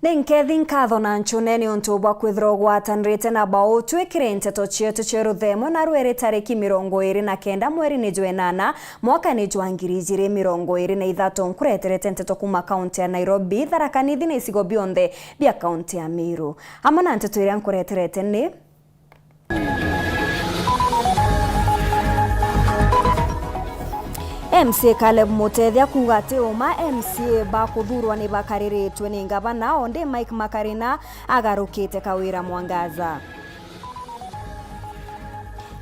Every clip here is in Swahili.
Ninkethi nkatho na nchuneni untubwa kwithirwo gwatanirite na bao twikire nteto chietu cheruthemo na URETERI 29 mweri ni jwenana mwaka ni jwa 2023 nkureterete nteto kuma kaunti ya Nairobi tharakanithi na isigo bionthe bia kaunti ya Meru. Amana nteto iria nkureterete ni MCA Caleb Mutethia kuga ati uma MCA bakuthurwa ni bakariritwe ni ngavana onde Mike Makarina agarukite Kawira Mwangaza.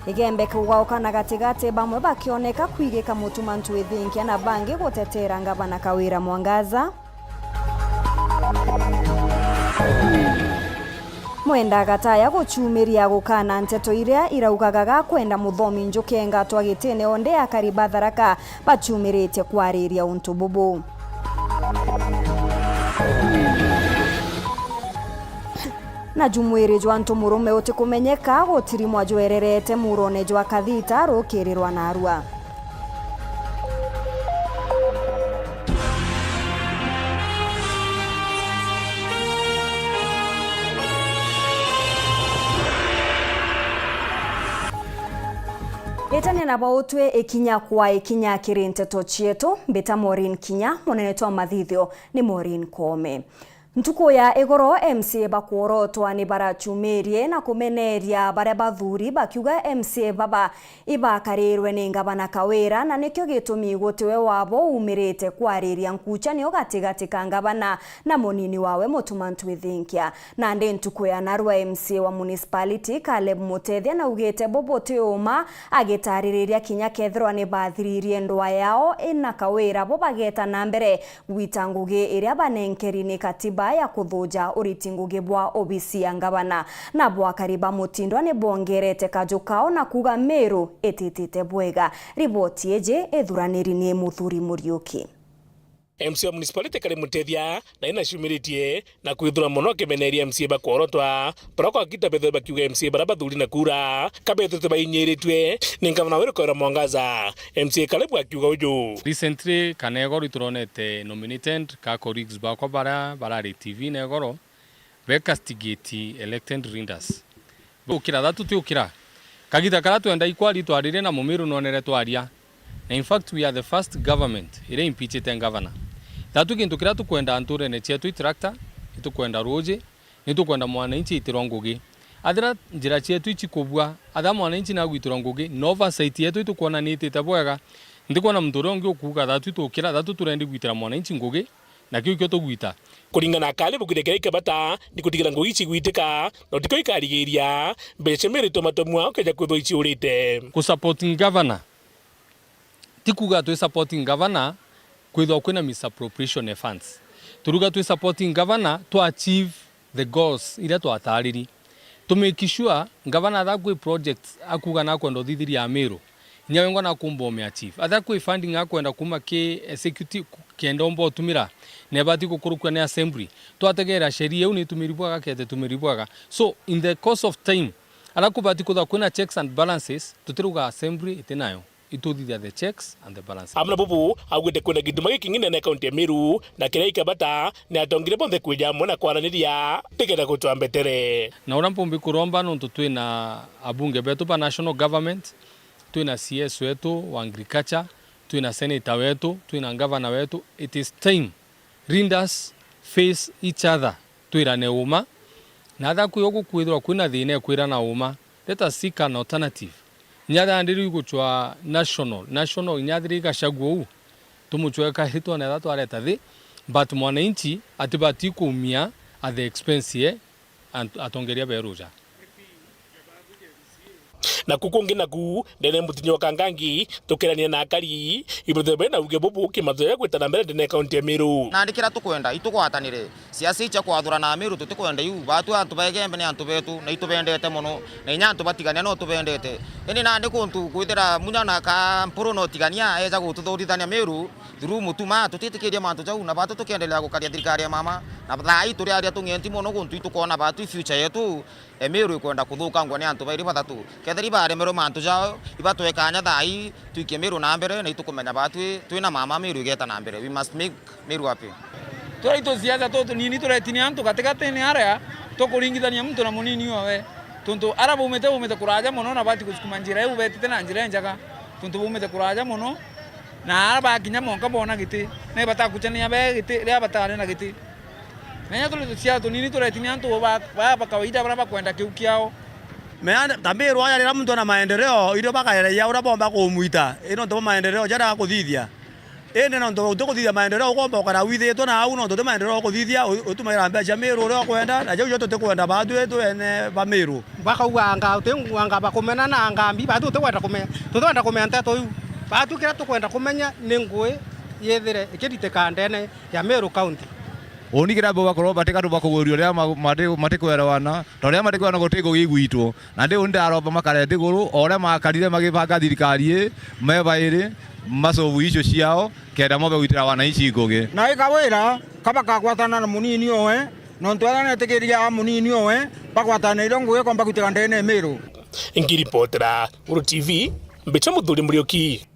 Igembe kugaukana gatigati bamwe bakioneka kwigika mutumantu ithinkia na bangi gutetera ngavana Kawira Mwangaza. Mwenda gataya guchumiria gukana nteto iria iraugaga kwenda muthomi njukenga twagitene onde akariba tharaka bachumirite kwariria untu bubu. Na jumwiri jwa ntu murume utikumenyeka gutiri mwajwererete murone jwa kathita rukirirwa na arua. Etane na bautwe ikinya kwa ikinya kiri nteto chietu beta MAUREEN kinya monenetwa mathithio ni MAUREEN kome. Ntuko ya igoro MCA bakuorotwa ni barachumerie na kumeneria bare bathuri bakiuga MCA baba ibakarirwe ni ngavana Kawira na nikyo gitumi gutiwe wabo umirite kwariria nkucha ni ogatigati ka ngavana na monini wawe mutumantu ithinkia na ndi ntuko ya narwa MCA wa municipality Caleb Mutethia na ugete bobote uma agitariria kinya kethirwa ni bathiririe ndwa yao ina Kawira bo bageta na mbere gwitanguge iria banenkeri ni katiba ya kuthuja uritinguge bwa OBC ya ngavana na bwa kariba mutindwa ni bongerete kajukao na kuga Meru etitite bwega. Riboti eje ethuraniri ni Muthuri Muriuki. MCA wa municipality Caleb Mutethia na inacumiritie na kwithura muno kimeneria MCA bakorotwa barako akita bethe bakiuga MCA barabathuri na kura kabethe bainyiritwe ni ngavana Weru Kawira Mwangaza. MCA Caleb akiuga uju recently kanegoro ituronete nominated ka colleagues bakwa barari TV negoro be castigate elected leaders ukira thatu tiukira kagita kara twenda ikwari twarire na mumiru nonere twaria. In fact, we are the first government ire impeachment governor. Thatu kintu kira tukwenda anture ne chetu tractor, itukwenda roje, itukwenda mwananchi itirongoge. Adira njira chetu ichikobwa, ada mwananchi na gwitirongoge, nova site yetu itukwona ni itabwaga. Ndikona mturongi okuga thatu tukira thatu turendi gwitira mwananchi ngoge na kyo to gwita. Kuringana kale bukirekera ikabata ni kutigira ngo ichi gwitika no tiko ikarigiria mbeche merito matomwa okeja kwitho ichi urite. Ku supporting governor tikuga tu supporting governor kwithwa kwina misappropriation of funds. Turuga tu supporting governor to achieve the goals ira to atariri. To make sure governor that go projects akuga na kwenda thithiri ya Meru. Nyawengo na kumbo me achieve. Atha kwi funding akwenda kuma ke executive kenda ombo tumira. Nebati kukurukwa ne assembly. To ategera sheria uni tumiribwaga kete tumiribwaga. So in the course of time alakubati kuda kuna checks and balances tutiruga assembly itenayo. Ituthithia the checks and the balances. Amna bubu agwete kwenda githuma gikingine na county ya Meru na kira ikabata ni atongire bonthe kwija mona kwaraniria tikenda gutwa mbetere. Na urampombi kuromba no twina abunge betu pa national government, twina CS wetu wa agriculture, twina senator wetu, twina governor wetu. It is time leaders face each other. Twirane uma na tha kuyogo kwithwa kwina thine kwira na uma. Let us seek an alternative. Nyada ndiri guchwa national nyadiri gashagwo tumuchweka hito na tatu areta thi but mwananchi atibati kumia at the expense atongeria beruja na kukongi na ku ndene mutinyo kangangi tokerania na akari ibuthe bena uge bobu kimathoya gwetana mbere ndene county ya Meru na ndikira tukwenda itukwatanire siasa icha kwathura na Meru tutikwenda yu batu antubegembe ni antubetu na itubendete muno na inya antubatigania no tubendete eni na ndikuntu gwithira munyana ka mpuru no tigania eja gututhurithania Meru through mutuma tutitikiria mantu jau na batu tukiendelea gukaria thirikari ya mama na thai turi aria tungenti muno guntu itukona batu future yetu Meru ikwenda kuthukangwa ni antu bairi batatu ketheri bare Meru mantu jao ibatwekanya thai tuikie Meru na mbere na itukumenya batu twina mama Meru igeta na mbere. We must make Meru happy. Turaito siasa to nini turetinia antu katikati ni area tukuringithania mtu na munini wawe tuntu arabo umete kuraja muno na bati kusukuma njira yu betite na njira njaka tuntu umete kuraja muno na araba kinya monka bona giti ne bata kuchania be giti ria bata na giti nenya turito siasa nini turetinia antu ba kawaida bara kwenda kiukiao meana tambiro aya rira mtu na maendeleo irio bakaereia ura bomba kumuita ino ndo maendeleo jara kuthithia ene no ndo kuthithia maendeleo ukomba ukara withitwo na au no ndo maendeleo kuthithia utumaira mbeca Meru ro kwenda na jo tukwenda badu etu ene ba Meru bakauga anga utenguanga bakumena na anga mbi badu tukwenda kumenya Nteto yu badu kira tukwenda kumenya ni ngui yethire ikirite kandene ya Meru County oni kira bo bakoro batika tubakugurio ria matikuerewana to ria matikuerewana gutigo gigwitwo na ndi undi aroba makare ndiguru ore makarire magibanga thirikari mebairi masovu icio ciao kenda mobe gwitira wana ici ngugi na ikawira kabaka gwatana na munini owe no ntwara tikiria munini owe bakwatana iro ngugi komba gwitira ndene Meru ngiripotera Weru TV mbicha muthuri Murioki.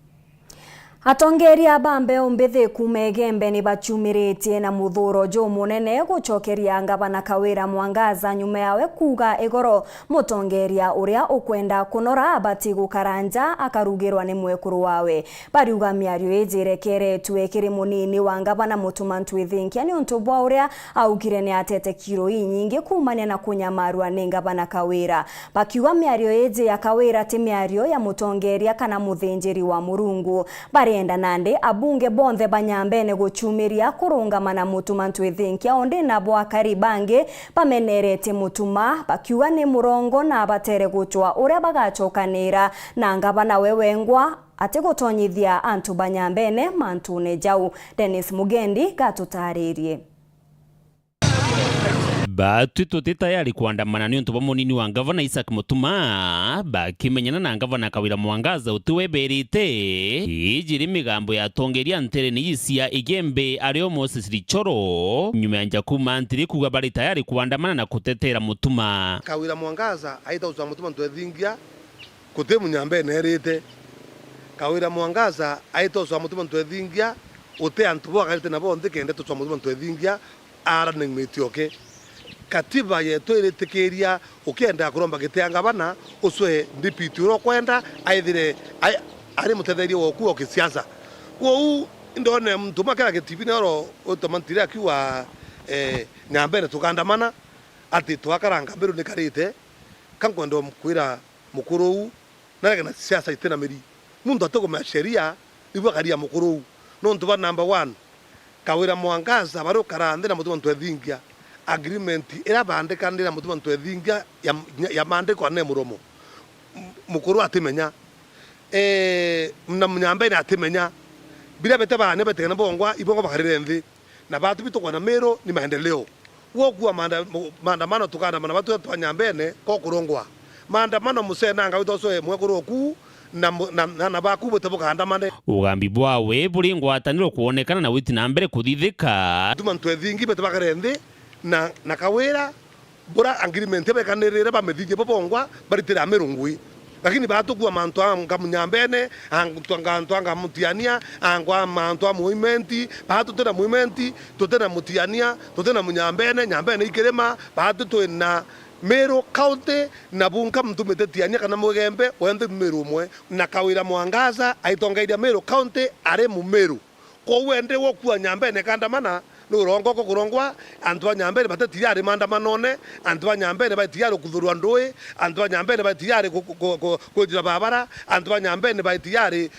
Atongeria bambe umbithi kumegembe ni bachumiritie na muthuro jo munene guchokeria ngavana Kawira Mwangaza nyuma yawe kuga igoro mutongeria uria ukwenda kunora abati gukaranja akarugirwa ni mwekuru wawe bariuga miario ejire tuekiri munini wa ngavana Mutuma Ntwithinkia ni untu bwa uria augire ni atete kiro nyingi kumania na kunyamarwa ni ngavana Kawira bakiuga miario eje ya Kawira ti miario ya mutongeria kana muthinjiri wa Murungu enda nande abunge bonthe banyambene guchumiria kurungamana Mutuma Ntwithinkia onde nabo akaribange bamenerete Mutuma bakiuga ni murongo na batere guchwa uria bagachokanira na ngavana wewengwa ate gutonyithia antu banyambene mantune jau. Dennis Mugendi gatutaririe. Batu tayari kuandamana ni untu ba munini wa ngavana Isaac Mutuma bakimenyana na ngavana Kawira Mwangaza utiweberite ijiri migambo ya tongeria ntere ni isia igembe ario Moses Richoro nyuma ya kuma ntiri kuga bari tayari kuandamana na kutetera Mutuma. Kawira Mwangaza aita uza Mutuma Ntwithinkia kute munyambe nerite Kawira Mwangaza aita uza Mutuma Ntwithinkia ute antu bo akalite na bo ndike ndeto uza Mutuma Ntwithinkia ara ningmetioke katiba yetu irikiria ukienda kuromba giteanga bana uswe ndipiti uro kwenda aithire ari mutetheria woku okisiasa wo ndone mtuma kala gitibi nero utomantire akiwa nyambere tukandamana ati twakaranga Meru nikarite kankwendo mkwira mukuru na na siasa itena meri mundu atogoma sheria ibwa karia mukuru no ntuba number 1 Kawira Mwangaza baro karande na Mutuma Ntwithinkia agreement era bandikandira Mutuma Ntwithinkia ya mandiko ane muromo mukuru atimenya mna mnyambe na atimenya bila bete bana bete na bongwa ibongo bakarire nthi na batu bitoko na Meru ni maendeleo wokuwa maandamano tukandamana batu twanyambene ko kurongwa maandamano musenanga witoso mwekuru oku na baku botaboka andamane ugambi bwawe buri ngwataniro kuonekana na witi na mbere kuthithika Mutuma Ntwithinkia bete bakarende na Kawira bora agreement bekanirira bamethingie bobongwa baritira Meru ngui lakini batukuwa mantu anga munyambene anga mutiania anga mantu movement batu tena movement totena mutiania totena munyambene nyambene ikirema batu twena Meru County na bunka mtumete tiania kana mugembe wende Meru mwe na Kawira Mwangaza aitongaidia Meru County are mu Meru ko wende wokuwa nyambene kandamana nurongo ko kurongwa antwa nyambere batatiari mandamanone antwa nyambere batiyari kuthurwa ndui antwa nyambere batiyari kujira babara antwa nyambere batiyari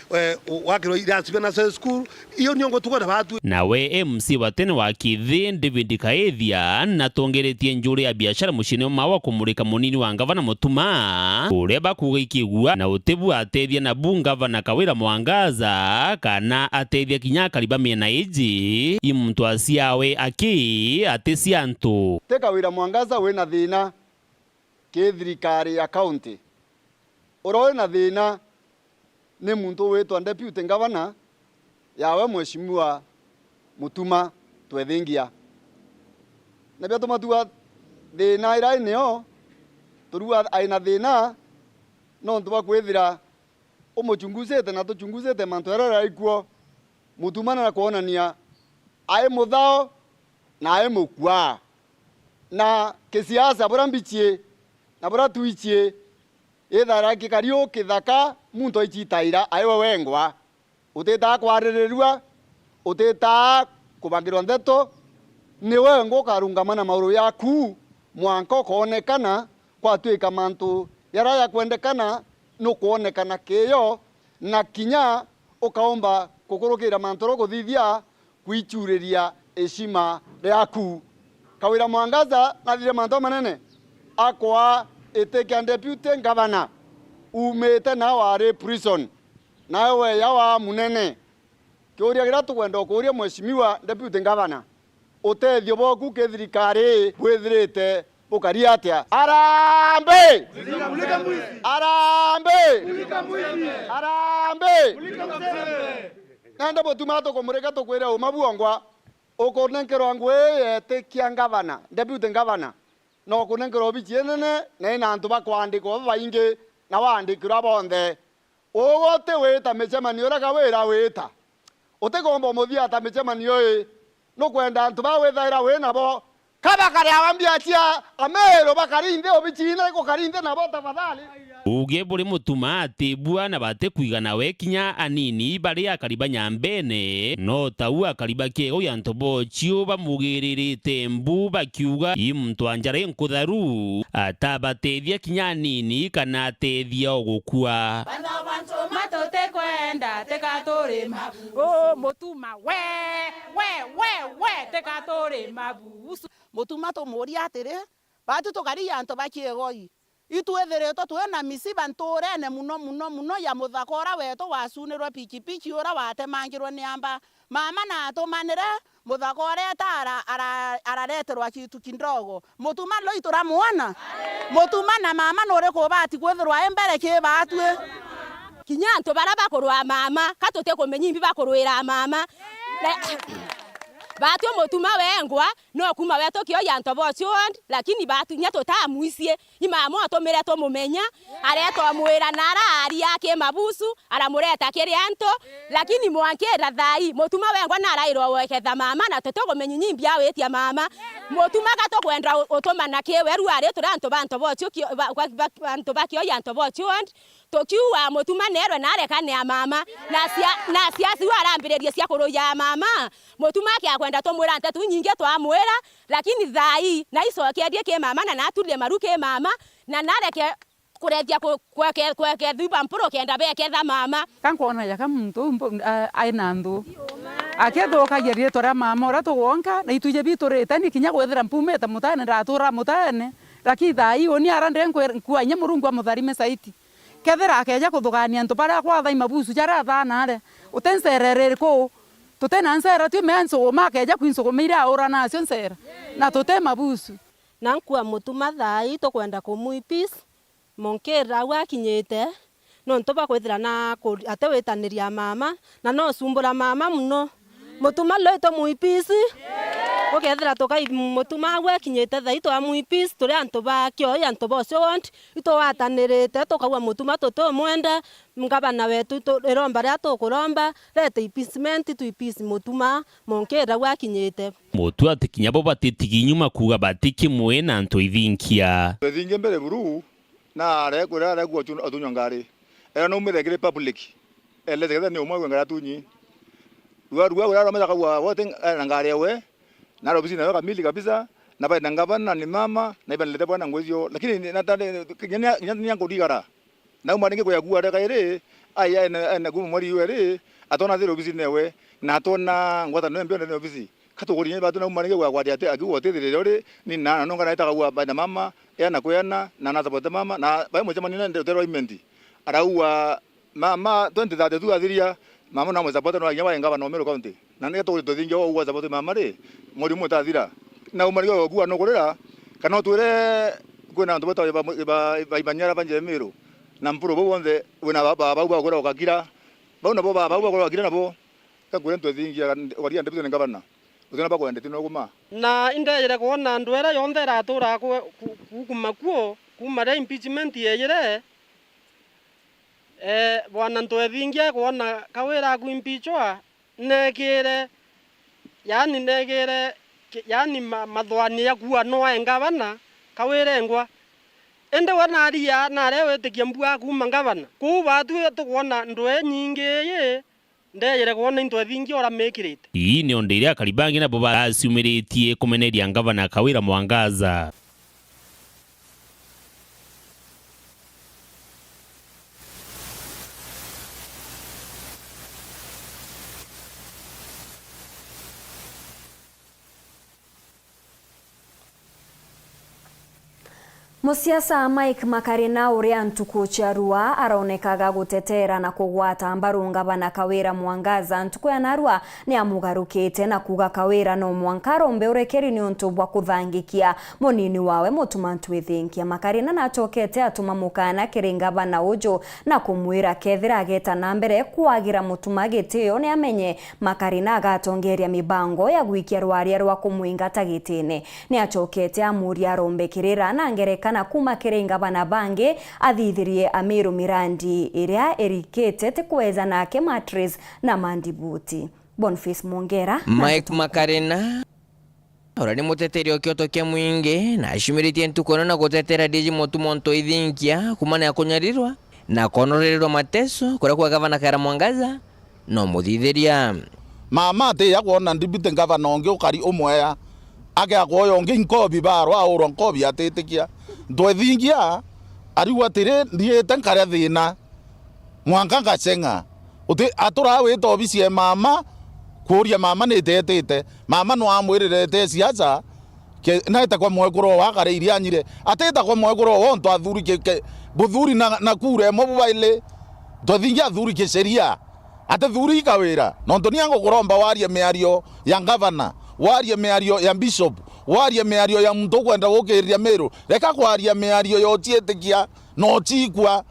wakiro irasibe na school iyo nyongo tukona batu nawe MC watene wa Kithi David Kaethia na tongeretie njuri ya biashara mushine mawa kumurika munini wa ngavana Mutuma ureba kugikigua na utebu atethia na bungavana Kawira Mwangaza kana atethia kinya kariba mena iji imtu yawe aki atesi antu te Kawira Mwangaza we na thina ke thirikari ya county oro na thina ni muntu wetwa deputy governor yawe mheshimiwa Mutuma Ntwithinkia na bia tumatua thina ira ineo turua aina thina no ntuba kwithira umuchunguzete na tuchunguzete mantu arara ikuo Mutuma na kuonania ai muthao nae mukwa na kisiasa bora mbichie na bora tuichie ithara kikario kithaka muntu ichitaira aiwe wengwa uteta kwarererua uteta kubangirwa Nteto ni wengo karungamana mauru yaku mwanko kuonekana kwa tuika mantu yara ya kuendekana no kuonekana keyo na kinya ukaomba kukurukira mantoro kuthithia kwichureria heshima yaku Kawira Mwangaza nathire manto manene akwa eteka deputy governor umete na wari prison nawe yawa munene kiuria gira tukwenda kuria mheshimiwa deputy governor utethio boku ke thirikari bwithirite bukaria atia arambe nanda botumato komureka tukwira umabuongwa ukunenkerwa ngwe etikia governor deputy governor no kunenkerwa bichienene na ina antu bakwandikwa baingi na wandikirwa bonthe ugote wita micemanio raka wira wita utigomba muthia ta micemanio no kwenda antu bawithaira winabo kabakari awambiatia amero bakarinde obichina ko karinde nabo tafadhali uge buri mutuma atibua na bate kuigana wekinya anini bari akariba nyambene no Thaa akariba kego yantobo chio bamugiririte mbu bakiuga imtu anjare nkutharu atabatethia kinya anini kana atethia ogukua bana bantu matote kwenda tekatore mabu mutuma we tekatore mabu mutuma to moria atere batu to kari yanto bakiegoi itwethiretwo twena misiba nturene muno ya muthakora weto wasunirwa pikipiki ura watemangirwo ni amba mama na atumanire muthakora tara arareterwa kitu kindogo mutuma loitura muona mutuma na mama nore ko bati kwethirwa embere ke batwe kinyanto baraba korwa mama katote komenyimbi bakorwira mama Batu mutuma wengwa no kuma weto kio yanto bochond lakini batu nyato tamuisie imamo atomere to mumenya areto mwira nara ari yake mabusu aramureta kirianto lakini mwankera thai mutuma wengwa narairo weketha mama na totogo menyimbia wetia mama mutuma gato kwenda utoma na ke Weru ari turanto banto bocho banto bakio yanto bochond tokiwa mutuma nerwe nareka ne mama na siasi warambireria cia kuruya mama mutuma kya kwenda tomwira Nteto nyingi twamwira lakini thai na icokerie ke mama na natulie maruke mama na nareke kuretia kweke thuba mpuro kenda beketha mama kankona yaka muntu aina ndu akethoka gerie tora mama ora tugonka na ituje biturite ni kinya gwethera mpumete mutane ndatura mutane lakini thai oni arande nkuanya murungu amutharime saiti kethera akeja kuthugania ntu bara kwa thai mabusu jara thana re utenserere ko tutena nsera tu menso makeja kwinsogomeira ora nacio nsera na tutema busu nankua mutuma thai to kwenda kumuipis monkera wakinyete no ntoba kwethira na atewetaniria mama na no sumbura mama muno mutuma loito muipis okethira tokai mutuma wakinyete thai to amuipis turi antoba kio yanto bocio want ito watanirite tokawa mutuma toto mwenda ngabana wetu to eromba ria to kuromba rete impeachment tu ipisi mutuma monkera wakinyete mutu atikinya bo batitigi nyuma kuga batiki mwe na nto ithinkia twethinge mbere buru na rekura rekwo atunyongari era no miregire public ele tegeza ni umwe ngara tunyi ruwa ura rameza kwa wote ngari we na robisi na kamili kabisa na baina ngabana ni mama na ibanilete bwana ngwezio lakini natande nyanya ngodigara na umaringe kwa gua reka ire aya na gumu mari ire atona thiro bisi newe na atona ngwata no mbio no bisi katogori batu na umaringe kwa gwadi ate agiwote thire ore ni na no ngana ita gua baina mama yana kuyana na nazapote mama na bae moja manina ndero imenti araua mama 2032 athiria mama na mozapote no nyawa ngaba no Meru County na ne to thinge o uwa zapote mama ri muri mutathira na umaringe kwa gua no kurira kana twire kwena ndo bata ba ibanyara banje Meru na mpuro bo wonde wena baba ukora ukakira bauna bo baba ukora ukakira nabo kakure ntwe thingia waria ndepite ngabana uthina ba kwende tino kuma na indejere kuona ndwera yonthe ratura kuma kuo kuma ra impeachment yeyere bwana ntwe thingia kuona kawira ku impeachwa negere yani negere yani mathwani ya kuwa no engavana kawirengwa ende wana ria na rewe te Kiambu kuma ngavana ku batu tukuona ndwe nyingi ye ndeyere kuona into thingi ora mekirite ii ni onde iria Karibangi na boba asiumiritie kumeneria ngavana Kawira Mwangaza. Musiasa Mike Makarina uria ntuku charua aronekaga gutetera na kugwata mbaru ngavana Kawira Mwangaza ntuku ya narua ni amugarukite na kuga Kawira no mwankaro mbe urekeri ni untu bwa kuthangikia munini wawe mutumantu ithinkia. Makarina na chokete atuma mukana kiringavana ujo na kumwira kethira ageta na mbere kuagira mutumagitio ni amenye Makarina agatongeria mibango ya gwikia rwaria rwa kumwingata gitine. Ni achokete amuria rombekirira na ngereka na kuma kirenga bana bange athithirie Amiru Mirandi iria erikete tekuweza nake mattress na mandibuti. Boniface Mongera Mike Makarina orani muteteri okioto kia mwingi na ashimiritie ntukono na gutetera diji motumonto ithinkia kumana ya kunyarirwa na konorerirwa mateso kuria kwa gavana Kawira Mwangaza no muthithiria mama te ya kuona ndibite gavana onge ukari umweya age agoyo onge nkobi barwa uro nkobi atetekia ndwethingia ariwa tire ndiete nkare thina mwanka ngacenga uti atura wito obicie mama kuria mama nitetete mama no amwirerete siasa ke naita kwa mwekuro wakare iria nyire ateta kwa mwekuro wonto athuri ke buthuri na kure mo baile ndwethingia athuri ke sheria ate thuri Kawira no ntonia ngoromba warie meario ya gavana warie meario ya bishop warie meario ya muntu kwenda gukiria Meru reka kwaria meario yotietekia no chikwa.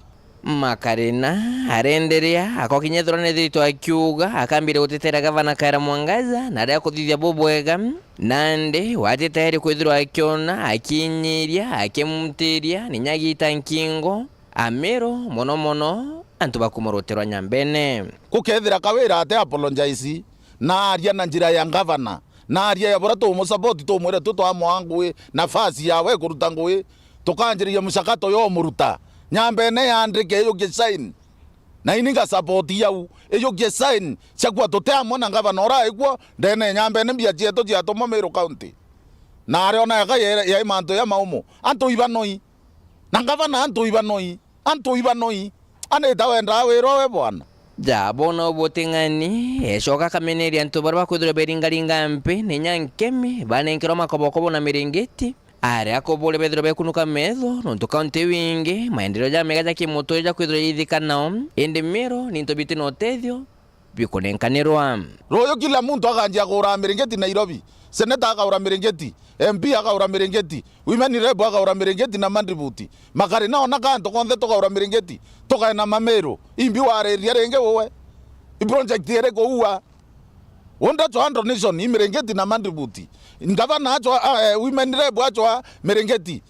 Makarina arenderea akokinyethorane thito akiuga akambire gutetera gavana Kawira Mwangaza na ria kuthithia bobwega nande watitahiri kwithirwa akiona akinyiria akimutiria ni nyagita nkingo Amiru mono antu bakumoroterwa nyambene kukethira Kawira ate apologize na aria na njira ya gavana na aria ya bora to mo support to mwere to amwangwe nafasi yawe kuruta ngwe tukanjiria mushakato yo muruta nyambene yandike yo gesign na ininga support yau eyo gesign chakwa to tamo na gavana ora igwo ndene nyambene bia jeto jato mo Meru County na aria ona ya imanto ya maumo anto ibanoi na gavana anto ibanoi ane tawenda werowe bwana jabona oboting'ani eshoka kameneria ntu baru bakwithirwa beringaringa mpi ni nyankemi banenkirwa makobokobo na miringeti aria akobole bethirwa bekunuka metho nontu kaunti wingi maendeleo ja mega ja kimuto ja kwithirwa yithikanao indi Meru ni ntobiti no tethio bikunenkanirwa royo kila muntu aganjia kura miringeti Nairobi seneta akaura miringeti MP akaura miringeti women rep akaura miringeti na mandibuti Makarina ona kanto konthe tokaura miringeti tokaena Meru imbi wareria renge wowe i project ere ko uwa wonda to handle nation imiringeti na mandibuti ngavana acho women rep acho miringeti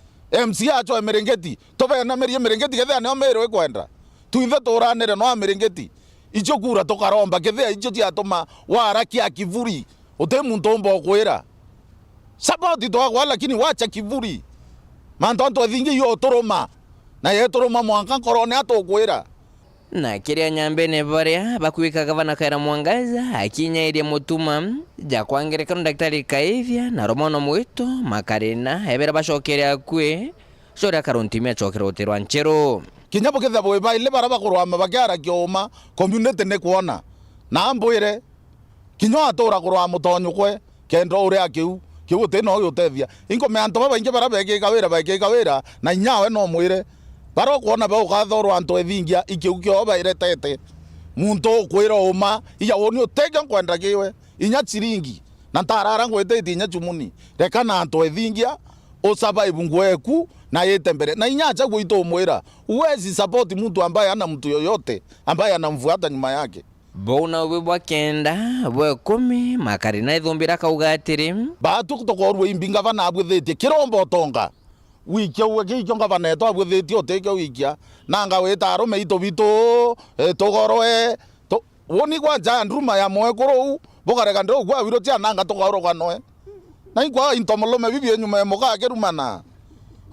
MC acho miringeti tobena merie miringeti gethe ne Meru ekwenda tuithe toranere no miringeti icho kura tokaromba gethe icho tiatoma warakia kivuri ute muntu ombo kwira support to agwa lakini wacha kivuri mantonto thingi yo toroma na ye toroma mwanka korone atokwira na kiria nyambene baria bakwika gavana Kawira Mwangaza akinyairie mutuma ja kwangerekano daktari Kaivia na Romono Mwito Makarina ebera bashokeria kwe shora karontimia chokera uterwa nchero kinyabo ketha boy baile baraba kurwama bakyara kioma community ne kuona na ambwire kinyo atora kurwa mutonyo kwe kendo uri akiu kiute no yotethia ingo me anto baba inge baraba ke Kawira na nyawe no mwire baro kuona ba ugathorwa anto ethingia ikiu kyo baire tete muntu kwira uma iya woni utega kwenda kiwe inya chiringi na tarara ngwete inya chumuni reka na anto ethingia osaba ibungweku na yete mbere na inya acha kuito mwira uwezi support mtu ambaye ana mtu yoyote ambaye anamfuata nyuma yake bona ubwa kenda bwe 10 Makarina ithumbira kaugatiri batu kutokorwe imbinga bana abwethetie kirombo tonga wikya uwe kikyo ngavana eto abwethetie oteke wikya nanga weta arume ito bito togoroe woni kwa ja ndruma ya moe koro bogarega ndo kwa wiro tia nanga togoro kwa noe na ikwa intomolome bibi nyuma moka kerumana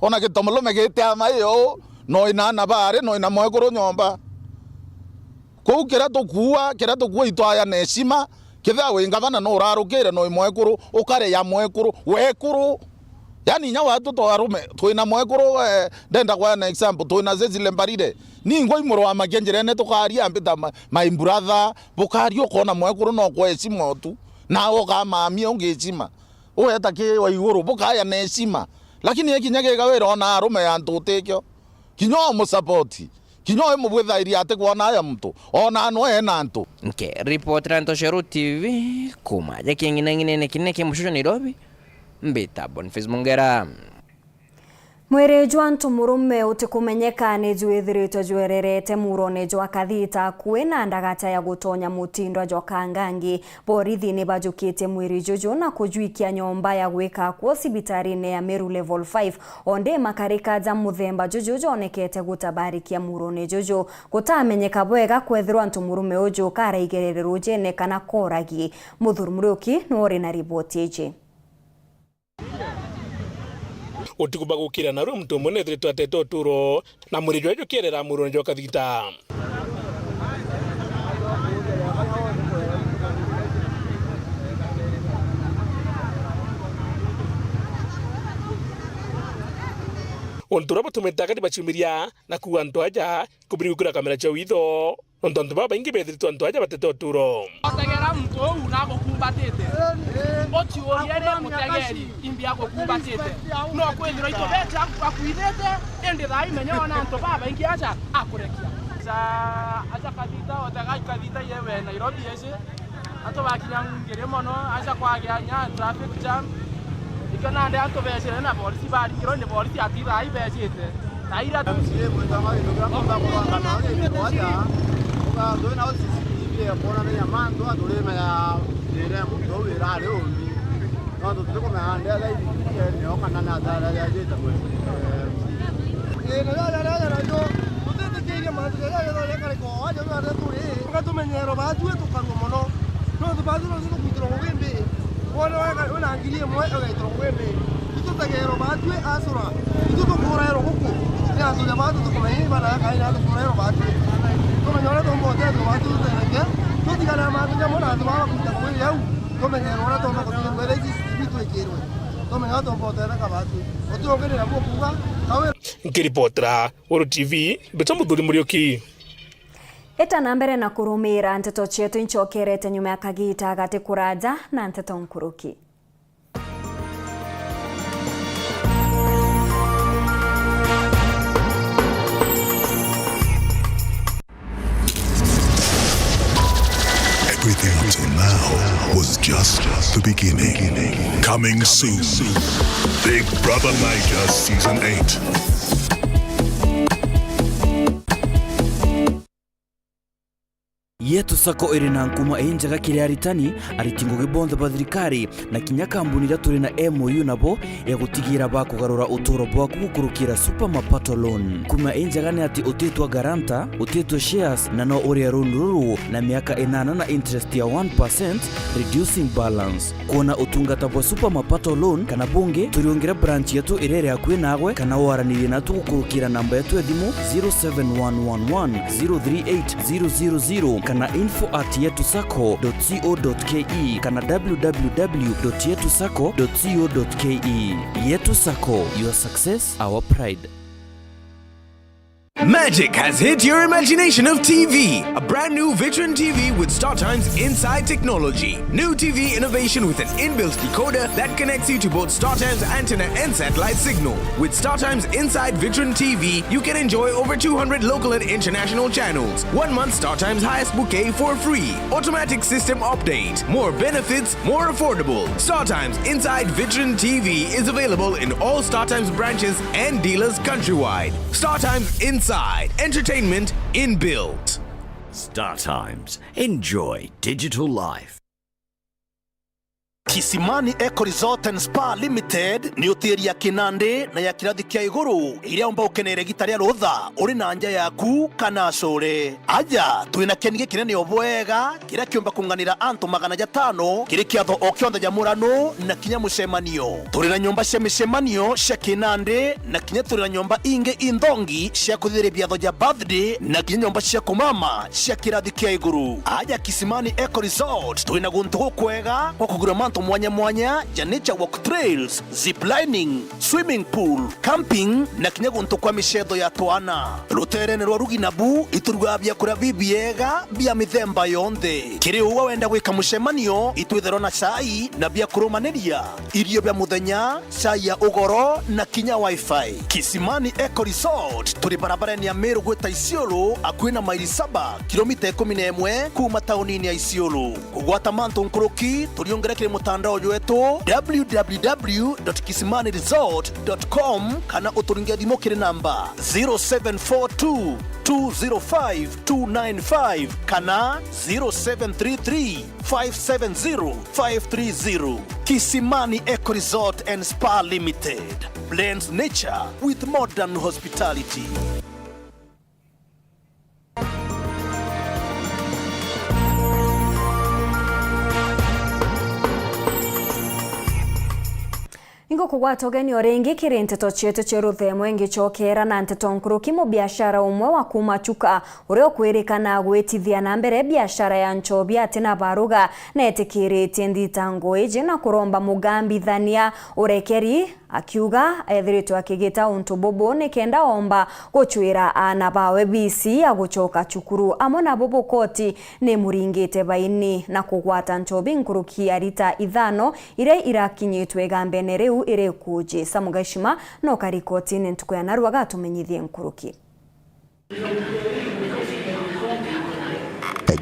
ona ke tomolome ke tema yo no ina na bare no ina moekoro nyomba ko kera to kuwa itwaya neshima kitha we ngavana no rarukire no moekoro ukare ya moekoro wekuru yani nya watu to arume twina moekoro ndenda kwa na example twina zezile mbarire ni ngo imuro wa magenjere ne to kari ambita my brother bukari ukona moekoro no kwa esimo tu na oka mami ongechima oyeta ke wa iguru bukaya neshima lakini ekinyage gawera ona arume ya ntutekyo kinyo mo support kinyo mo bwethairi ate kuona ya mtu ona no ena ntu nke report ranto Sheru TV kuma ya kingine kineke mushusho Nairobi mbita Boniface Mungera. Mwere jwantu murume utikumenyeka nejuithiritwe jwererete murone jwa kathita kwina ndagata ya gutonya mutindo jwa kangangi borithi ni bajukite mwiri juju na kujuikia nyomba ya gwika kwa sibitarine ya Meru level 5 onde makarika za muthemba juju jonekete gutabarikia murone juju gutamenyeka bwega kwethirwa ntu murume uju karaigererero jene kana koragi muthurumuruki nori na ripoti eje utikuba gukira na ru mtu mune Nteto turo na murijo ejo kerera murone jo kathita ontura batumetaga dibachumiria na kuwa ntoaja kubirigukira kamera cha witho ontonto baba ingi bethirito ntoaja Nteto turo otegera mtu unago kumbatete otioriere mutegeri imbia go kumbatete no kwethiro itobeta akuithete ende thai menyo na nto baba ingi acha akurekia acha kathita otega kathita yewe Nairobi ese ato bakinya ngire mono acha kwagia nya traffic jam ikana ande ato besere na polisi bari kiro ne polisi atira ai besete taira tusie mwitama nduga mba kwa na ni moja uga ndona osisi ya pona na mando adurema ya dire mtu wira leo no tuko na ande ala hivi ni okana na dala ya jeta kwa la yo utete kile mando ya kale ko ajo na turi ngatumenyero batu tukango mono no tubadu no kutiro wembe ona ngirie mwe agaitro wembe tutagero batu asura tutukura huku ya tuja batu tukumenyi bana kaina tukurero batu tumenyora tombo teto batu tuteneke tutigana matu nyamona tubara kutakweli yau tumenyero ora tombo kutingwele bitu ekirwe tumenyora tombo teto batu otugere na kukuga kawe nkiripotra Weru TV betamudhuri murioki Eta nambere na kurumira Nteto chetu nchokerete nyuma ya kagita gati kuraja na Nteto nkuruki. Everything until now was just the beginning. Coming soon, Big Brother Niger Season 8. Yetu sako irina nkuma enjaga kiriaritani aritingo gibonda badrikari na kinya kambuni raturi na MOU nabo ya gutigira bakugarura uturo bwaku gukurukira super mapato loan kuma enjaga ne ati utetwa garanta utetwa shares na no uri runuru na miaka 8 na interest ya 1% reducing balance kuna utungata bwa super mapato loan kana bunge turiongera branch yetu irere akwe nagwe kana waranire na tugukurukira namba yetu edimu 0711038000 kana info@yetusako.co.ke kana www.yetusako.co.ke. Yetu Sako, your success, our pride. Magic has hit your imagination of TV. A brand new Vitron TV with StarTimes Inside technology. New TV innovation with an inbuilt decoder that connects you to both StarTimes antenna and satellite signal. With StarTimes Inside Vitron TV, you can enjoy over 200 local and international channels. 1 month StarTimes highest bouquet for free. Automatic system update. More benefits, more affordable. StarTimes Inside Vitron TV is available in all StarTimes branches and dealers countrywide. StarTimes Inside. Entertainment inbuilt. StarTimes. Enjoy digital life. Kisimani Eco Resort and Spa Limited ni hoteli ya kinande na ya kirathi kia iguru iria umba ukenere gitaria rutha uri na nja yaku kana core. Aja twina kenige kinene obwega kira kiumba kunganira antu 500 kiri kiatho o kionthe jamurano na kinya mucemanio. Turi na nyumba cia micemanio cia kinande na kinya turi na nyumba inge indongi cia kuthiribia tho ja birthday na kinya nyumba cia kumama cia kirathi kia iguru. Aja Kisimani Eco Resort twina guntu gukwega kwa kugura mantu mwanya mwanya ja nature walk trails, ziplining, swimming pool, camping na kinya guntu kwa michetho ya twana. Ruterene rwa Ruginabu ituruga bia kura bibiega bia mithemba yonthe. Kiri uwa wenda gwika mucemanio itwithero na chai na bia kurumaniria irio bia muthenya, chai ya ugoro na kinya wifi. Kisimani Eco Resort turi barabarani ya Meru gwita Isiolo akwina maili 7 kilomita 11 kuma taunini ya Isiolo. Kugwata mantu nkuruki turiongera kiri mutandao wetu www.kisimaniresort.com kana uturingia thimo kiri namba 0742 205 295 kana 0733 570 530. Kisimani Eco Resort and Spa Limited blends nature with modern hospitality. Ingo kugwata ugeni orengi kiri Nteto chietu cheruthe mwengi chokera na Nteto nkuruki mu biashara umwe wa kumachuka ureo kwerekana gwetithia na mbere biashara ya nchobi atina baruga na etikiritie nditango eje na kuromba mugambi thania urekeri akiuga ethiritwe akigita untu bobo ni kenda omba gochwira ana bawe BC aguchoka chukuru amona bobo koti ni muringite baini na kugwata nchobi nkuruki arita ithano ire irakinyitwe gambe nereu ire kuje Samugashima no karikoti ni ntuko ya narwa gatumenyithie nkuruki.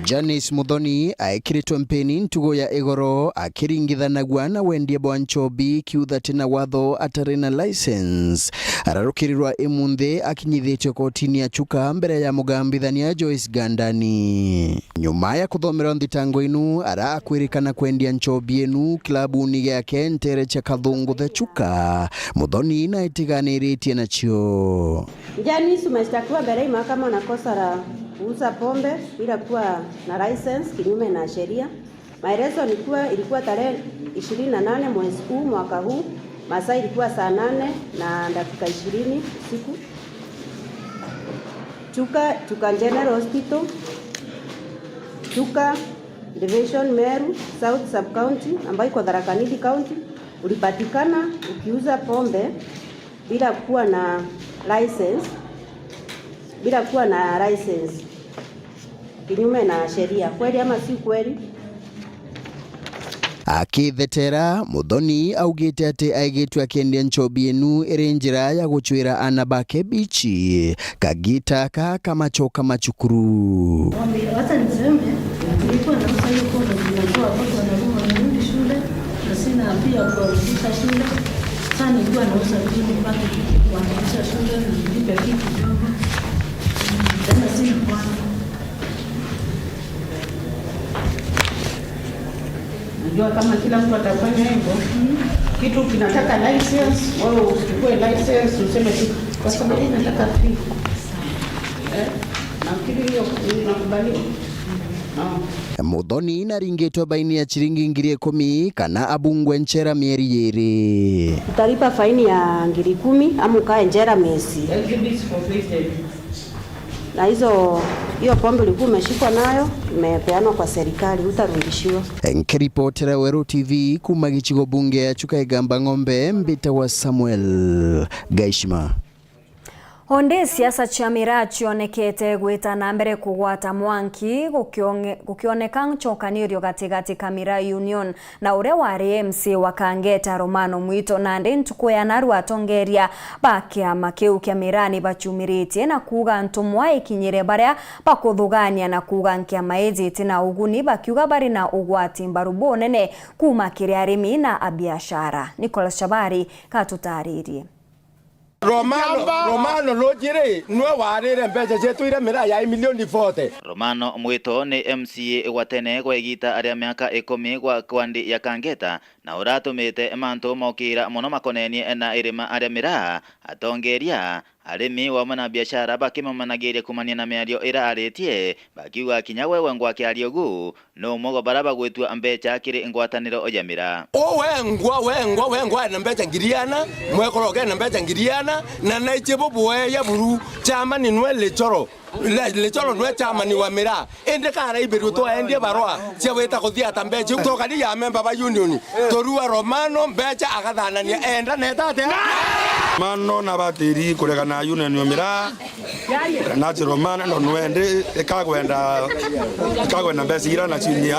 Janice Muthoni aikiritwe mpeni ntugo ya igoro akiringithanagwa na wendie bwa nchobi kiutha tena watho atari na license. Ararukirirwa imunthe akinyithitio kotini ya chuka mbere ya mugambithania Joyce Gandani. Nyuma ya kuthomera thitango inu arakwirikana kwendia nchobi enu klabuni yake Ntere cha Kathungu the chuka. Muthoni na itiganiritie nacio. Janice umeshtakiwa mbele mahakama na kosa la kuuza pombe bila kuwa na license kinyume na sheria. Maelezo ilikuwa tarehe 28 mwezi huu mwaka huu, masaa ilikuwa saa 8 na dakika 20 usiku. Chuka General Hospital, Chuka Division Meru South Sub County ambayo iko Thaa County, ulipatikana ukiuza pombe bila kuwa na license, kinyume na sheria. Kweli ama si kweli? Akithetera Muthoni augite ati aigitwe akiendia nchobi enu iri njira ya guchwira ana bake bichi kagita kamachoka machukuru. Hata niseme nilikuwa na msayo kwa nilikuwa watoto wanarudi shule na sina pia kuwarudisha shule. Sasa nilikuwa nauza vitu mpaka kuwarudisha shule nilipe kitu kidogo. Tena si kwa najua kama kila mtu atafanya hivyo, kitu kinataka license, wewe uchukue license useme tu kwa sababu nataka free. Na kile hiyo inakubaliwa. Muthoni naringitwe baini ya chiringi 10,000 kana abungwe nchera mieri 2. Utalipa faini ya 10,000 ama ukae njera miezi. Na hiyo pombe ulikuwa umeshikwa nayo imepeanwa kwa serikali, utarudishiwa. Nkiripotera Weru TV kuma gichigo bunge ya Chuka Igamba Ng'ombe mbita wa Samuel Gaishima. Onde siasa cha Miraa chionekete gwita na mbere kugwata mwanki gukioneka nchokanirio gatigati ka Miraa Union na ure wa RMC wakangeta Romano Mwito na ntuko ya naru atongeria bakia makeu kia Miraa ni bachumiritie na kuga ntumwa ikinyire baria bakuthugania na kuga nkia maezi tina uguni bakiuga bari na ugwati mbarubo nene kuma kiri arimi na abiashara. Nicolas Shabari katutaririe. Romano lojire nwe warire mbeca zetu ire Miraa ya milioni 40. Romano Mwito ni MCA watene kwa igita aria miaka 10 kwa kwandi ya kangeta na uratumite mantu mokira muno makonenie na irima aria Miraa atongeria arimi wa mana biashara bakimamanagiria kumania na miario ira aritie bakiuga kinya wewe ngwake ariogu no mogo baraba gwitua mbecha kiri ngwataniro ya Miraa wengwa na mbecha ngiriana mwekoroge na mbecha ngiriana na naichebo buwe ya buru chama ni nwe lechoro nwe chama ni wa Miraa ende kana iberu to ende barwa cheweta kuthia tambecha kutoka ni ya member ba union torua Romano mbecha agathanania enda netate mano na batiri kurega na union ya Miraa na Romano no nwende kagwenda mbecha ira na chini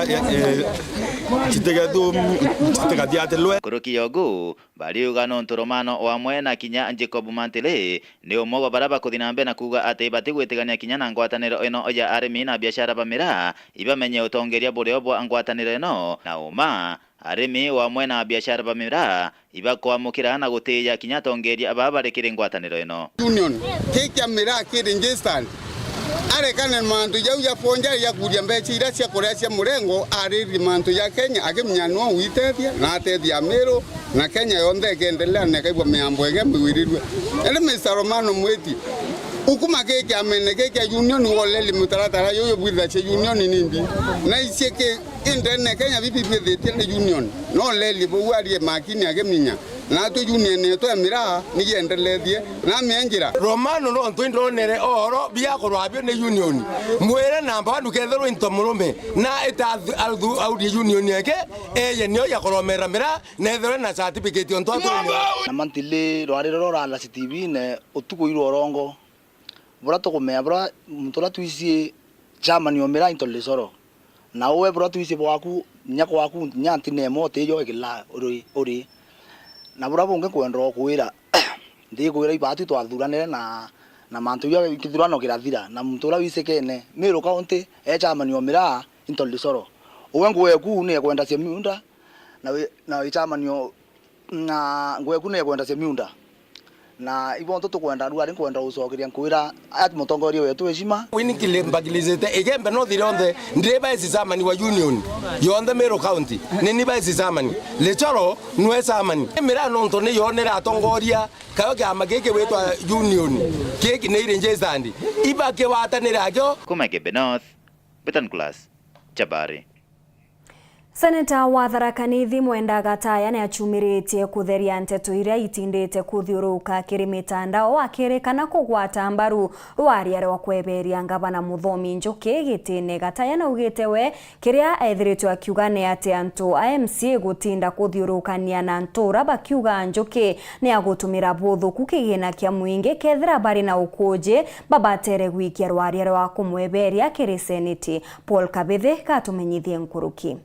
kuruki yogu bariuga no nturumano wa mwena kinya Jacob Mantile ni umogo baraba kuthinambe na kuga ati batigwitigania kinya na ngwataniro ino ya arimi na biashara ba Miraa ibamenye utongeria bure obwa ngwataniro ino na uma arimi wa mwena wa biashara ba Miraa ibakwamukira na gutiya kinya tongeria ababarekire ngwataniro ino union kiki Miraa kiri ngistan arekane mantu ya ponja ya kuria mbecha ira cia kuria cia murengo ariri mantu ya Kenya akimnyano uitethia na atethia Meru na Kenya yonthe kendelea na kaibwa miambo ege mwirirwe ele Mr. Romano mweti ukuma keke amene keke union woleli mutaratara yoyo bwitha che union nindi na isieke indene Kenya bibi bwithe ne union no leli bo warie makini akiminya na to union neto ya Miraa ni yendelethie na mienjira Romano no ntwindonere oro bia korwabio ne union mwere namba nduketherwo into murume na eta audi union yake eye nyo ya koromera Miraa nethere na certificate onto na mantile rwariro rala CTV ne utuko iro orongo bora to komea bora mtola tuisie Germany o Miraa into lesoro na owe bora tuisie bwaku nyako waku nyanti ne mote yo ekila ori na bora bonge kwendro kuira ndi kuira ibatu to athuranire na mantu ya kithurano kirathira na mtola wisekene Meru County Germany o Miraa into lesoro owe ngweku ne kwenda cia miunda na Germany o na ngweku ne kwenda cia miunda na ibonto to kwenda ruari kwenda ucokeria nkwira ati mutongoria wetu eshima wini kile mbagilizete egembe no thironde ndeba esisamani wa union yonde Meru County nini ba esisamani lechoro no esamani Miraa no ntone yonera atongoria kayo kya mageke wetu union keki ne irenje standi ibake watanira akyo kumeke Benoth Betan Class Chabari. Seneta wa Thaa Nithi Mwenda Gataya ni achumiritie kutheria Nteto iria itindite kuthiuruka kiri mitandao akirikana kugwata mbaru rwariare wa kweberia ngavana Muthomi Njuki gitine. Gataya na ugite we kiria ethiritwe akiuga ni ati antu a MCA gutinda kuthiurukania na ntura bakiuga Njuki ni agutumira buthuku kigina kia muingi kethira bari na ukuje babatere gwikia rwariare wa kumweberia kiri seneti. Paul Kabithe katumenyithie nkuruki.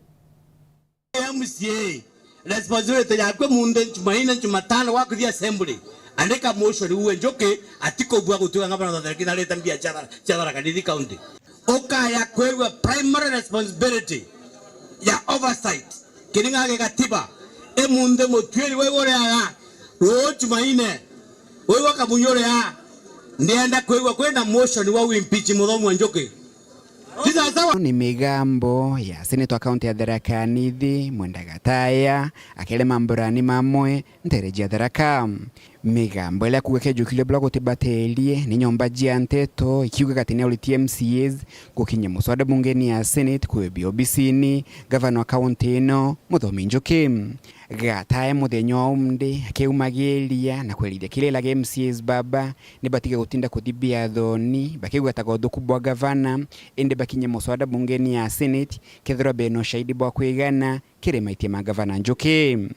MCA responsibility yakwe munde Jumaine Jumatano wa kuthia assembly andika motion uwe Njuki atiko bwa gutuga ngabana Thaa kina leta biashara Thaa Nithi County oka ya kwewe primary responsibility ya oversight kiringa ge katiba munde motweli wewe ya ro Jumaine wewe kabunyore ya ndienda kwewe kwenda motion wa impeach Muthomi Njuki. Ni migambo ya seneta wa kaunti ya Thaa Nithi Mwenda Gataya akele mamburani mamwe nterejia Tharaka migambo ile kugekejukile bla gutibatelie ni nyomba jia Nteto ikiuga katini uli TMCAs kukinya muswada bungeni ya Senate kwebio bisini gavana wa kaunti ino Muthomi Njuki. Gataya muthenyo umde akeumagelia na kwelithia kile la MCAs baba ni batiga gutinda kuthibia thoni bakiuga tagodhu kubwa gavana ende bakinya muswada bungeni ya Senate kethira beno shahidi bwa kwigana kire maitie ma gavana Njuki.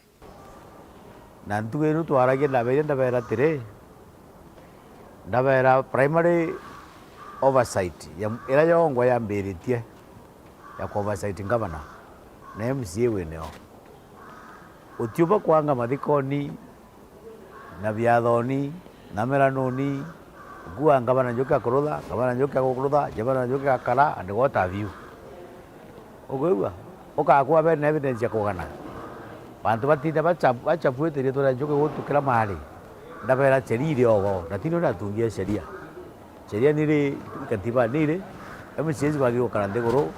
Na ntugenu twaragia ndabera tire ndabera primary oversight ira yongwa yambiritie ya oversight gavana na MCA weneo utiuba kwanga mathikoni na biathoni na meranoni gua gavana Njuki akurutha gavana Njuki akurutha gavana Njuki akara and what have you ogwewa okakwa be evidence ya kugana bantu batinda bachapuete ri tora Njuki gutukira mari ndabera cherire ogo natino natungia sheria nire katiba nire MCA bagiro karande goro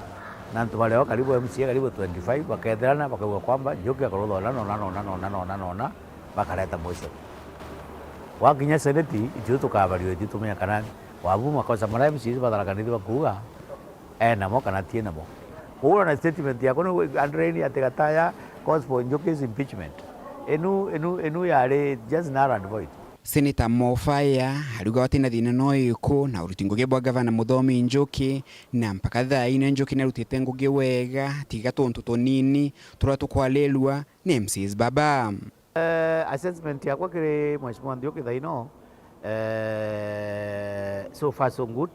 na ntu wale karibu MCA karibu 25 wakaendelana wakaua kwamba Njoki akarodha na bakaleta motion wakinya seneti itio tukabario itio tumenya kana wabu makosa mara MCA batharakanithia bakuga namo kana tie namo ura na statement yako no Andreini ategataya calls for Njoki's impeachment enu yare just null and void. Senator Mofaya aliuga watina thina no yuko na uruti ngugi bwa gavana Muthomi Njoki na mpaka thaa ine Njoki na rutite ngugi wega tiga tontu tonini turia tukwalelwa ni MCs baba. Assessment yakwa kire mheshimiwa Njoki thaa ino so far so good,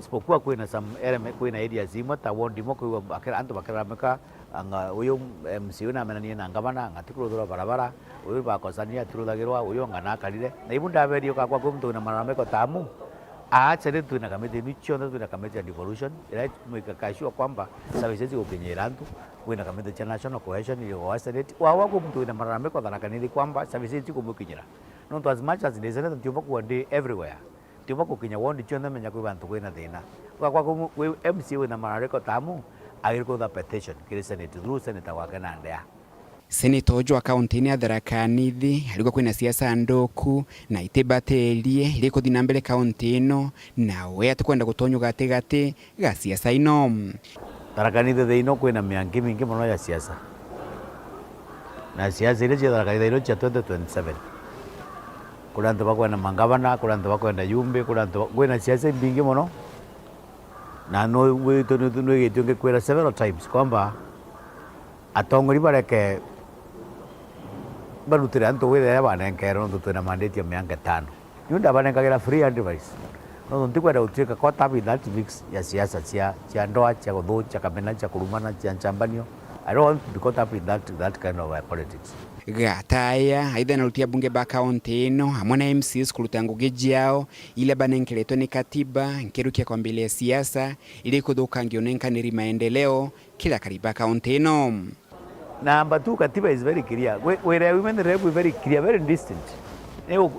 isipokuwa kwina some element kwina areas imwe ta wondi mo kwa akira antu bakirameka anga uyo MC una menanie na ngavana ngatikuru barabara uyo bakosania turudagirwa uyo ngana kalire na ibunda berio kakwa kumtu na marameko tamu aachane tu na kamete nicho na tu na kamete devolution right mwikakashua kwamba services upenyera antu kwina kamete cha national cohesion ile wa state wa kumtu na marameko thanakaniri kwamba services kumukinyira no to as much as they said ntiomba kuande everywhere ntiomba kukinya wondi chonda menya kwa bantu kwina thina kwa MC una marameko tamu agiriko the petition kire senate through senator wake na ndea. Senator Ojwa kaunti-ini ya Tharaka-Nithi alikuwa kwina siasa ndoku na itibaterie iliko thina mbele kaunti ino na we atukwenda gutonyo gati ga siasa ino. Tharaka-Nithi thino kwina miangi mingi muno ya siasa na siasa ile cia Tharaka-Nithi ino cia 2027 kura ntu bakwenda mangavana kura ntu bakwenda yumbe kura ntu kwina siasa mingi muno na no we no getunge kwera several times kwamba atongori bareke barutire antu wele ya banenkero ndo twena mandate ya mianga 5 yunda banenkagira free advice no ntikwenda utika kwa tabi that mix ya siasa cia ndoa cia guthu cia kamena cia kurumana cia nchambanio. I don't want to be caught up in that kind of politics. Gataya aidha narutia bunge ba kaunti ino hamwe na MCs kuruta ngugi jiao ile banenkeletwe ni katiba nkerukia kwa mbele ya siasa ili kudhukangia onenkaniri maendeleo kila kariba kaunti ino. Number 2 katiba is very clear. Where women rep is very clear, very distant.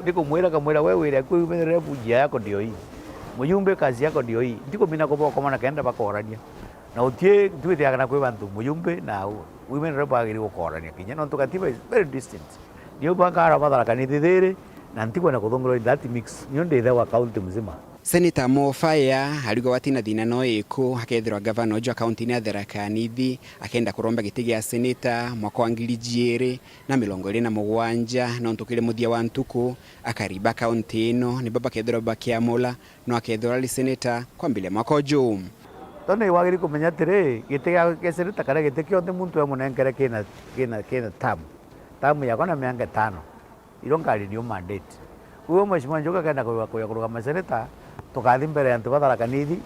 Niko mwera kamwera wewe kwa women rep jia yako ndio hii. Muyumbe kazi yako ndio hii. Ndiko mina kwa kama nakaenda bakorania. Na utie tuite yakana kwa bantu muyumbe na women rep agiri gukorania kinya no tukatiba is very distant. Ndio bangara Tharaka-Nithi thiri na ntiko na kuthongoro that mix nyonde the wa county mzima. Senator Mofaya alikuwa watina thina no iko hakethirwa gavana Ojwa kaunti-ini ya Tharaka-Nithi akenda kuromba giti gia senator mwaka wa 2027 no ntukire muthia wa ntuku akariba kaunti ino ni baba kethirwa bakiamula no akethirwa li senator kwa mbele mwaka uju. Tono wagiri kumenya tire giti gia senator kana giti kionde muntu amunenkere kina tamu yako na mianga 5 ironkari ndio mandate uyo mheshimiwa Njoki kana kuruga maseneta tukathi mbere antu Tharaka-Nithi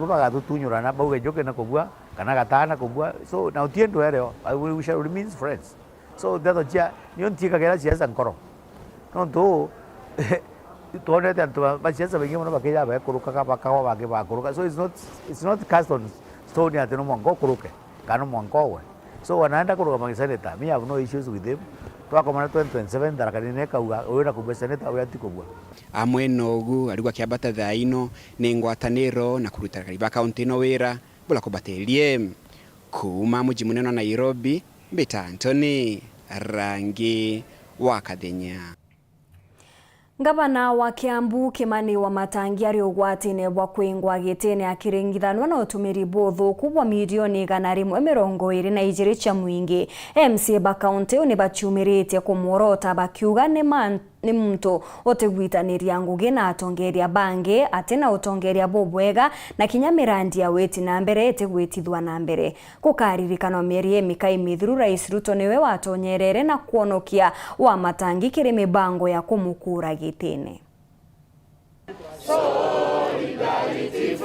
bagathuthunyurana bauge Njoki na kubua kana gatana kubua so na utiendo ereo we shall remain friends so that chia nio ntika kera siasa nkoro no tu tuonete antu siasa bengi muno bakija ba kuruka ka bakawa bage ba kuruka so it's not cast on stone ati no mwango kuruke kana mwango we so wanaenda kuruga maseneta me have no issues with them. Twakomana 2027 Tharaka-Nithi kauga uyu na kubwa senator uyu atikubwa amwe nogu alikuwa kiabata thaa ino ni ngwataniro na kuruta kariba kaunti ino wira bula kubaterie kuma muji munene wa Nairobi Mbita Anthony Rangi wa Kathenya. Gavana wa Kiambu Kimani wa Matangi ari ugwatine bwa kwingwa gitene akiringithanwa na utumiri bothu kubwa milioni 120 cia mwingi. MC ba kaunti ni bachumirite kumworota bakiuga ni muntu otegwitaniria ngugi na atongeria bange atena utongeria bobwega na kinya Miraa weti na mbere etegwitithwa na mbere kukaririkana mieri mikai mithuru Rais Ruto niwe watonyerere na kuonokia wa Matangi kiri mibango ya kumukura gitene. Solidarity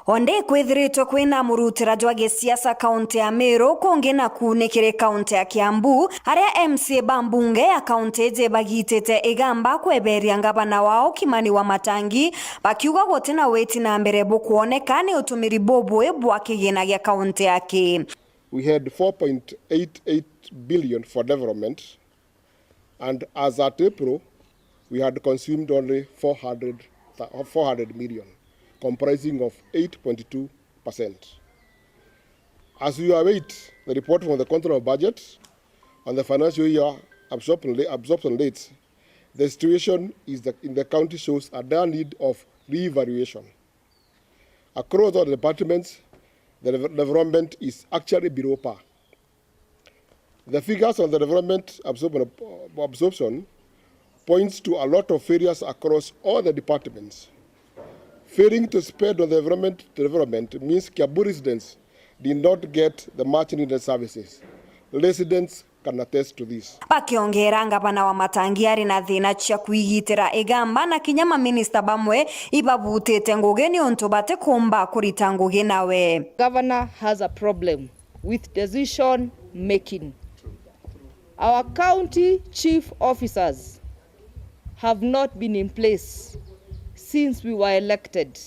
Onde kwithiritwe kwina murutira jwa siasa kaunti ya Meru konge na kunikire kaunti ya Kiambu haria MC bambunge ya kaunti je bagitete igamba kweberia gavana wao Kimani wa Matangi bakiuga gutena weti na mbere bukuoneka ni utumiri bobwe bwa kigina gya kaunti yake. We had 4.88 billion for development, and as at April we had consumed only 400 400 million, comprising of 8.2%. As we await the report from the Control of Budget on the financial year absorption rates, the situation in the county shows a dire need of re-evaluation. Across all the departments, the development is actually below par. The figures on the development absorption points to a lot of failures across all the departments. Failing to spend on the development means Kiambu residents did not get the much needed services. Residents can attest to this. Bakiongera ngabana wa matangiari na thina cia kuigitira igamba na kinyama minister bamwe ibabutete ngugeni onto bate kumba kurita ngugi nawe. Governor has a problem with decision making. Our county chief officers have not been in place since we were elected.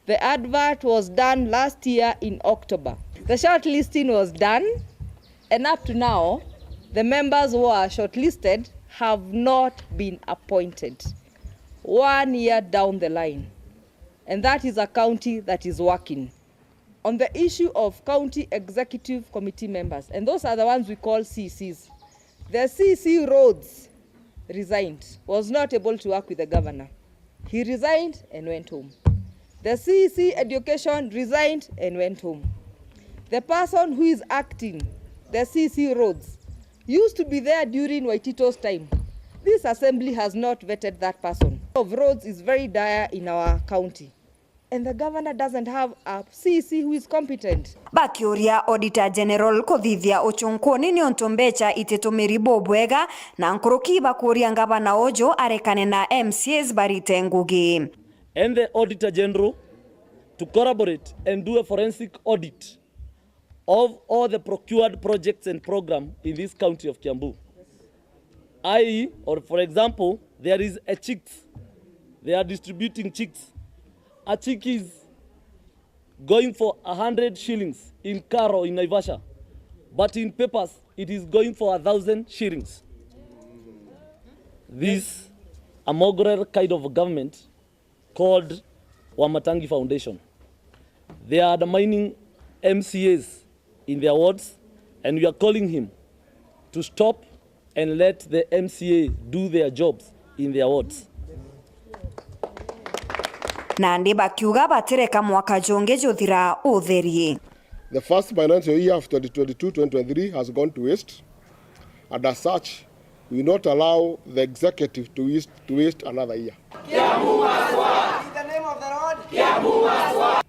The advert was done last year in October. The shortlisting was done, and up to now, the members who are shortlisted have not been appointed. 1 year down the line. And that is a county that is working. On the issue of county executive committee members, and those are the ones we call CCs. The CC Roads resigned, was not able to work with the governor. He resigned and went home. The CC Education resigned and went home. The person who is acting, the CC Roads, used to be there during Waitito's time. This assembly has not vetted that person. Of roads is very dire in our county. And the governor doesn't have a CC who is competent. Bakiuria Auditor General kuthithia uchunkoni ni ontombecha itetumiri bobwega na nkoroki bakuria ngabana ojo arekane na MCAs barite ngugi. And the Auditor General to corroborate and do a forensic audit of all the procured projects and programs in this county of Kiambu. I.e., or for example, there is a chicks. They are distributing chicks. A chick is going for 100 shillings in Karo in Naivasha, but in papers it is going for 1,000 shillings. This a mongrel kind of government called Wamatangi Foundation. They are undermining MCAs in their wards, and we are calling him to stop and let the MCA do their jobs in their wards. Nandi bakiuga batereka mwaka jonge jothira utheri. The first financial year of 2022-2023 has gone to waste, and as such, we will not allow the executive to waste another year. Kiambu must work. In the name of the Lord, Kiambu must work.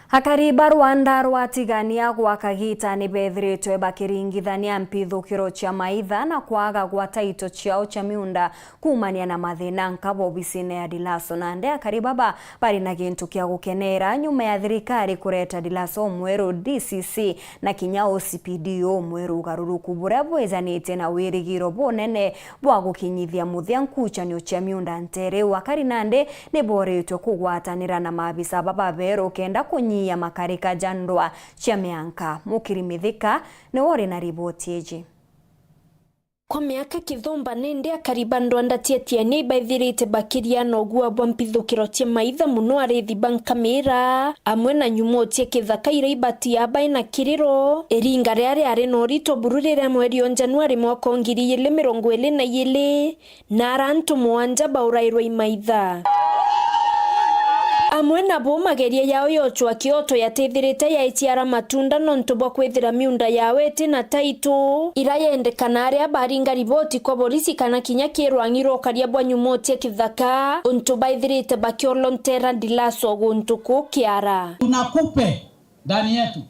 Hakariba Rwanda rwatigania gwakagita ni bethiritwe bakiringithania mpithukiro cia maitha na kwaga gwa taito ciao cia miunda kumania na mathina nkabo obisine ya Dilaso nande akaribaba bari na gintu kia gukenera nyuma ya thirikari kureta Dilaso Mweru DCC na Kinya OCPDO Mweru garuruku buria bwezanite na wirigiro bonene bwa gukinyithia muthyanku chanio cia miunda ntere wakari nande ni boretwe kugwatanira na maabisa baba bero kenda kunyi ya makarika jandwa cia mianka mukirimithika ni wori na riboti eji. Kwa miaka kithumba nende akaribandwa ndatietia ni baithirite bakiria nogua bwampithukiro tia maitha muno arethi bankamera amwe na nyumotie kithaka ireibati ya baina kiriro eringa riare are no rito bururire mweri wa Januari mwaka 2022 na arantu mwanja baurairwa imaitha. Amwe na bo mageria yao yochwa kioto yatethirite ya itiara matunda nonto bwa kwethira miunda yawe tina taito irayendekana aria baringa riboti kwa polisi kana Kinya kirwangiro karia bwa nyumotie kithaka onto baithirite bakiolontera Dilaso guntuku kiara. Tunakupe ndani yetu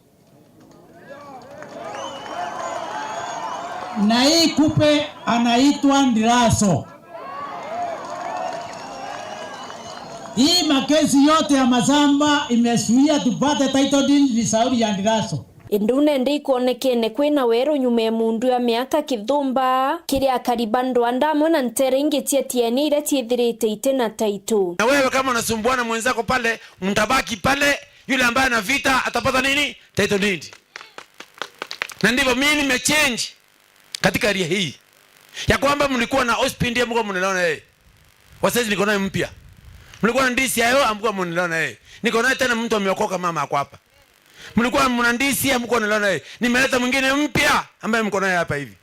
na hii kupe anaitwa Dilaso. Hii makesi yote ya mazamba imesuia tupate title deed ni sauri ya Dilaso. Indune ndikuonekene kwina Weru nyume mundu ya miaka kithumba kiria karibandwa ndamwe na ntere ingetia tieni ile tiethirite itena taito. Na wewe kama unasumbuana mwenzako pale mtabaki pale, yule ambaye ana vita atapata nini? Title deed. Na ndivyo mimi nimechange katika area hii. Ya kwamba mlikuwa na hospitali mko mnaona wasaizi niko nayo mpya. Mlikuwa na ndisi hayo amkuwa mnilona yeye. Niko naye tena mtu ameokoka mama ako hapa. Mlikuwa mna ndisi amkuwa mnilona yeye. Nimeleta mwingine mpya ambaye mko naye hapa hivi.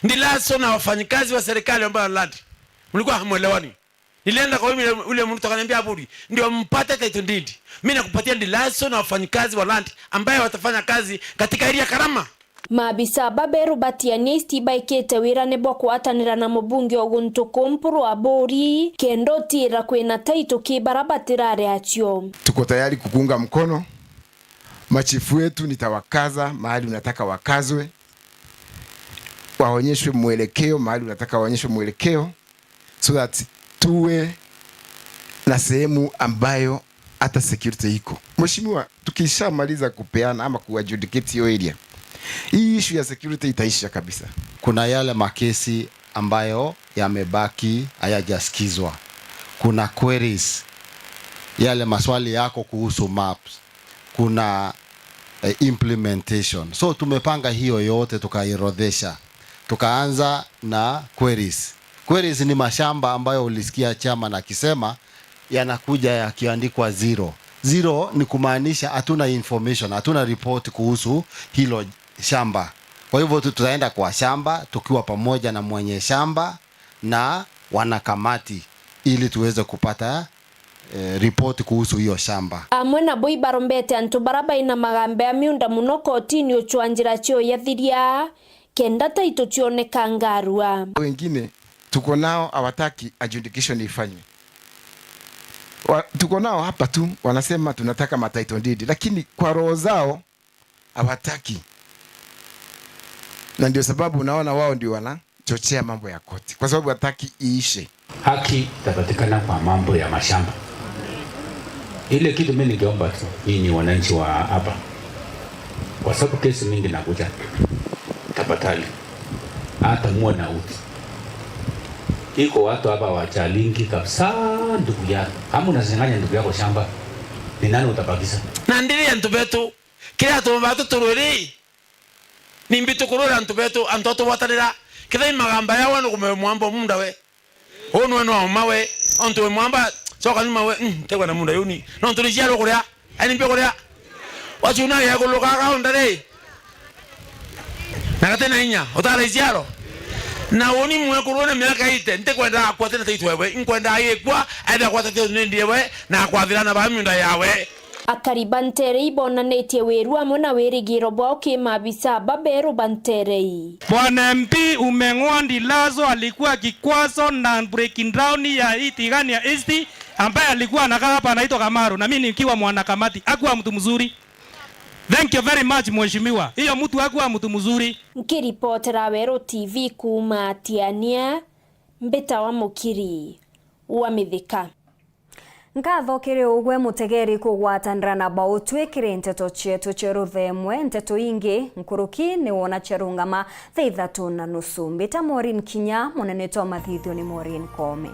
Ndilaso na wafanyikazi wa serikali ambao land. Mlikuwa hamuelewani. Nilienda kwa ule mtu akaniambia Abudi, ndio mpate title deed. Mimi nakupatia ndilaso na wafanyikazi wa land ambao watafanya kazi katika area Karama. Maabisa baberu batianisti baikete wirane bwa kuatanira na mubunge oguntuko mpuru wa Bori kendo tira kwena taito kibarabatirare achio. Tuko tayari kukunga mkono. Machifu wetu nitawakaza mahali unataka wakazwe. Waonyeshwe mwelekeo mahali unataka waonyeshwe mwelekeo, so that tuwe na sehemu ambayo hata security iko. Mheshimiwa, tukishamaliza kupeana ama kuadjudicate hiyo area, hii issue ya security itaisha kabisa. Kuna yale makesi ambayo yamebaki hayajasikizwa. Kuna queries, yale maswali yako kuhusu maps. Kuna implementation. So tumepanga hiyo yote tukairodhesha. Tukaanza na queries. Queries ni mashamba ambayo ulisikia chama na kisema yanakuja yakiandikwa zero. Zero ni kumaanisha hatuna information, hatuna report kuhusu hilo shamba. Kwa hivyo tutaenda kwa shamba tukiwa pamoja na mwenye shamba na wanakamati ili tuweze kupata report kuhusu hiyo shamba. Amwe na boi barombete antu baraba ina magambe ya miunda muno kotini ochuanjira chio yathiria kenda taito chione kangarua. Wengine tuko nao hawataki adjudication ifanywe. Tuko nao hapa tu wanasema tunataka ma title deed, lakini kwa roho zao hawataki. Na ndio sababu unaona wao ndio wanachochea mambo ya koti, kwa sababu hataki iishe. Haki tapatikana kwa mambo ya mashamba. Ile kitu mimi ningeomba tu nyinyi wananchi wa hapa, kwa sababu kesi mingi nakuja, tafadhali hata muwe na uti. Iko watu hapa wachalingi kabisa ndugu yako. Kama unazinganya ndugu yako shamba, ni nani utabakisha? Na ndiri ya Nteto kila tumbato tururi. Ni mbitu kurura Nteto antoto watarira. Kila magamba yawe no kumwamba munda we. Ono no mawe onto mwamba soka ni mawe tekwa na munda yuni. No tulizia ro kuria. Ani mbe kuria. Wachuna ya kuluka ka ondare. Nakatena inya otalizia ro. Na woni mwe kurona miaka ite ntekwenda akwatena taitwe we nkwenda ayekwa aida kwatete nendie we na akwathirana ba myunda yawe. Akaribantere ibonanetie Weru amwe na werigiro bwao kimabisa baberu banterei. Bwana MP umeng'oa Ndilazo alikuwa kikwazo na breaking down ya itigani ya East ambaye alikuwa anakaa hapa anaitwa Kamaru na mimi nikiwa mwanakamati. Hakuwa mtu mzuri. Thank you very much mheshimiwa. Hiyo mtu hakuwa mtu mzuri. Nkiripotera Weru TV kuma Tiania Mbeta wa Mukiri wa Mithika. Ngatho kiri ugwe mutegeri kugwatanira na bautwikire Nteto chetu cheruthe Imwe Nteto ingi nkuruki ni wona cherungama 3:30 Mbeta MAUREEN Kinya munene to mathithio ni MAUREEN Kome.